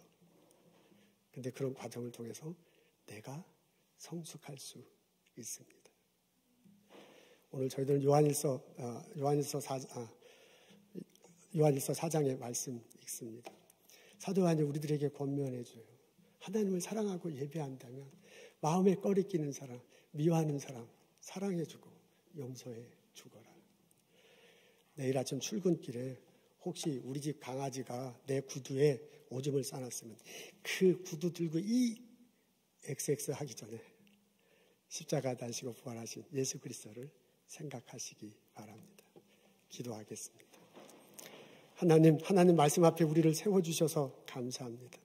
근데 그런 과정을 통해서 내가 성숙할 수 있습니다. 오늘 저희들은 요한일서 4장의 말씀 읽습니다. 사도 요한이 우리들에게 권면해줘요. 하나님을 사랑하고 예배한다면 마음에 꺼리끼는 사람, 미워하는 사람 사랑해주고 용서해 주거라. 내일 아침 출근길에 혹시 우리 집 강아지가 내 구두에 오줌을 싸놨으면 그 구두 들고 이 XX 하기 전에 십자가 달시고 부활하신 예수 그리스도를 생각하시기 바랍니다. 기도하겠습니다. 하나님 말씀 앞에 우리를 세워주셔서 감사합니다.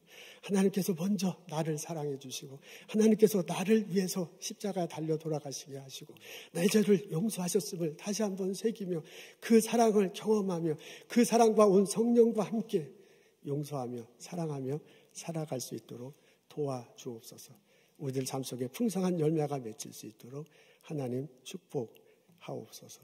하나님께서 먼저 나를 사랑해 주시고 하나님께서 나를 위해서 십자가에 달려 돌아가시게 하시고 내 죄를 용서하셨음을 다시 한번 새기며 그 사랑을 경험하며 그 사랑과 온 성령과 함께 용서하며 사랑하며 살아갈 수 있도록 도와주옵소서. 우리들 삶 속에 풍성한 열매가 맺힐 수 있도록 하나님 축복하옵소서.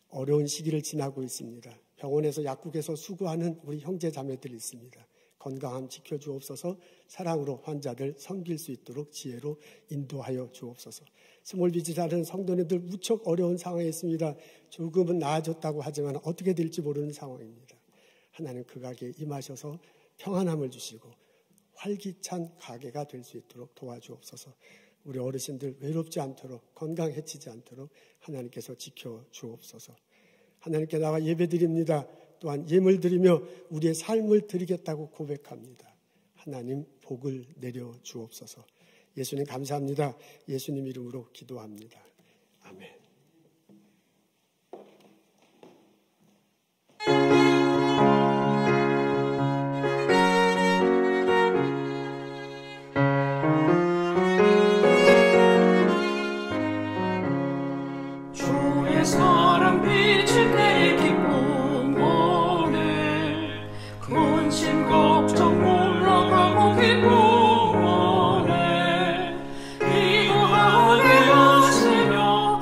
어려운 시기를 지나고 있습니다. 병원에서 약국에서 수고하는 우리 형제 자매들이 있습니다. 건강함 지켜주옵소서. 사랑으로 환자들 섬길 수 있도록 지혜로 인도하여 주옵소서. 스몰비지라는 성도님들 무척 어려운 상황에 있습니다. 조금은 나아졌다고 하지만 어떻게 될지 모르는 상황입니다. 하나님 그 가게에 임하셔서 평안함을 주시고 활기찬 가게가 될 수 있도록 도와주옵소서. 우리 어르신들 외롭지 않도록 건강해치지 않도록 하나님께서 지켜주옵소서. 하나님께 나와 예배드립니다. 또한 예물 드리며 우리의 삶을 드리겠다고 고백합니다. 하나님 복을 내려 주옵소서. 예수님 감사합니다. 예수님 이름으로 기도합니다. 아멘. 주의 사랑 빛을 내 기쁨 원해 근심 걱정 물러가고 기쁨 원해 기도하게 하시며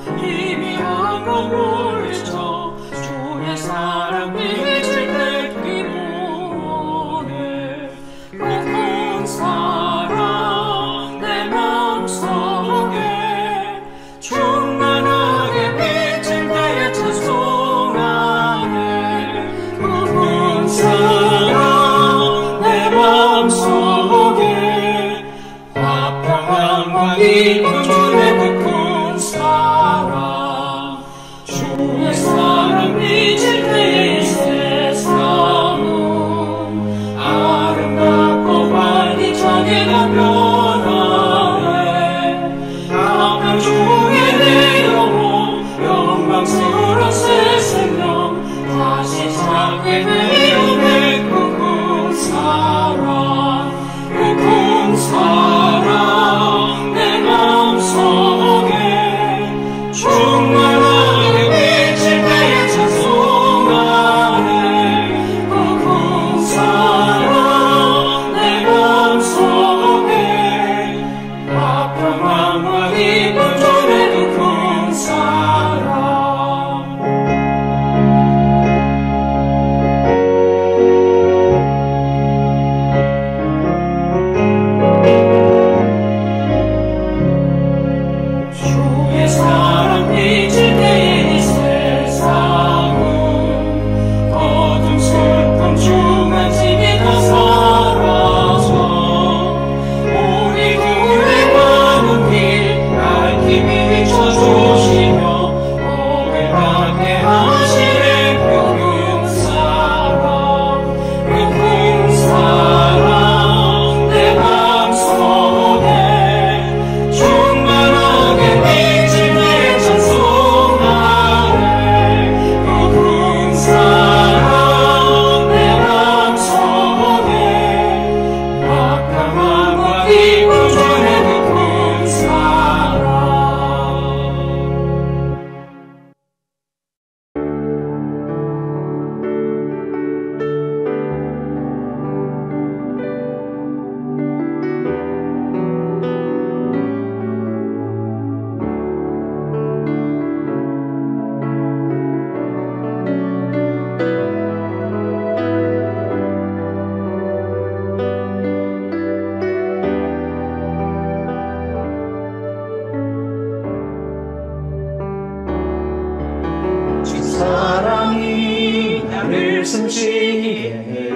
사랑이 나를 숨쉬게 해.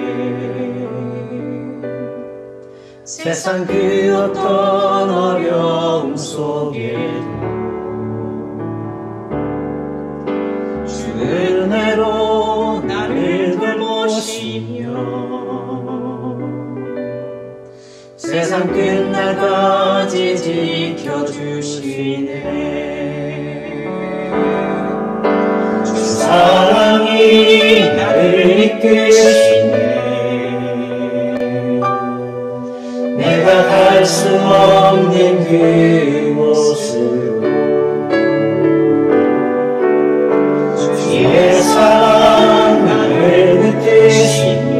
세상 그 어떤 어려움 속에도 주의 은혜로 나를 돌보시며 세상 끝날까지 지켜주시네. 사랑이 나를 이끄시네. 내가 갈 수 없는 그곳으로 주의 사랑 나를 붙드시며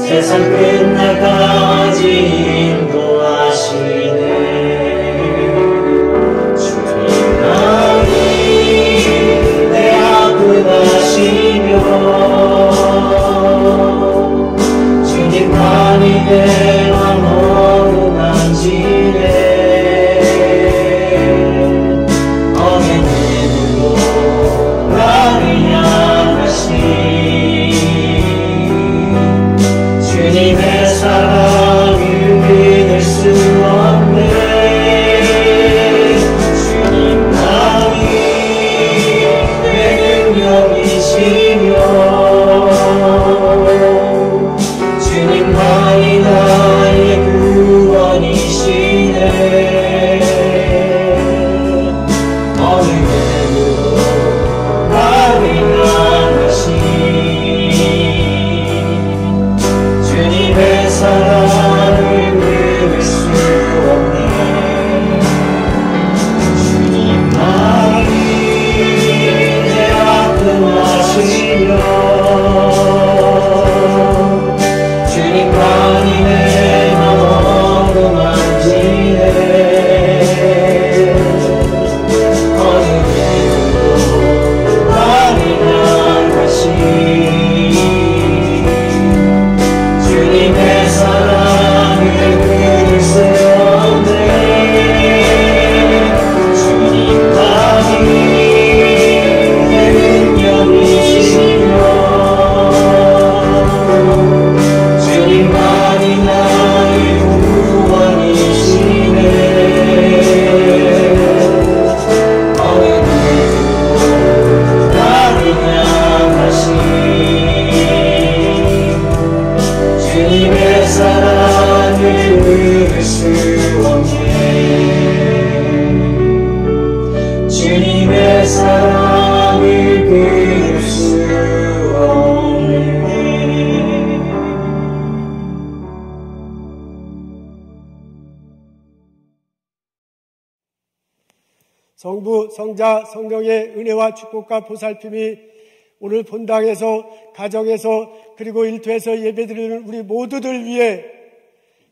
세상 끝날까지 인도하시네. 주님만이 내와 모두 만지네. 어느 누구도 나를 향하신 주님의 사랑을 믿을 수 없네. 주님만이 내 능력이시며 주님만이 나의 구원이시네. 어느 누구도 나를 향하신 주님의 사랑을 믿을 수 없네. 주님만이 내 아픔 아시며 성부, 성자, 성령의 은혜와 축복과 보살핌이 오늘 본당에서, 가정에서, 그리고 일터에서 예배드리는 우리 모두들 위해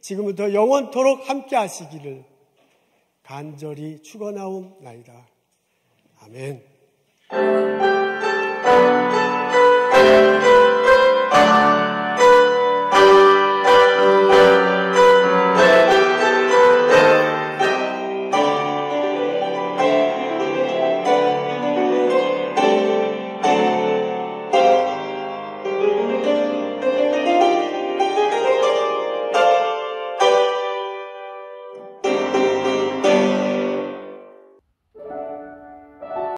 지금부터 영원토록 함께 하시기를 간절히 축원하옵나이다. 아멘.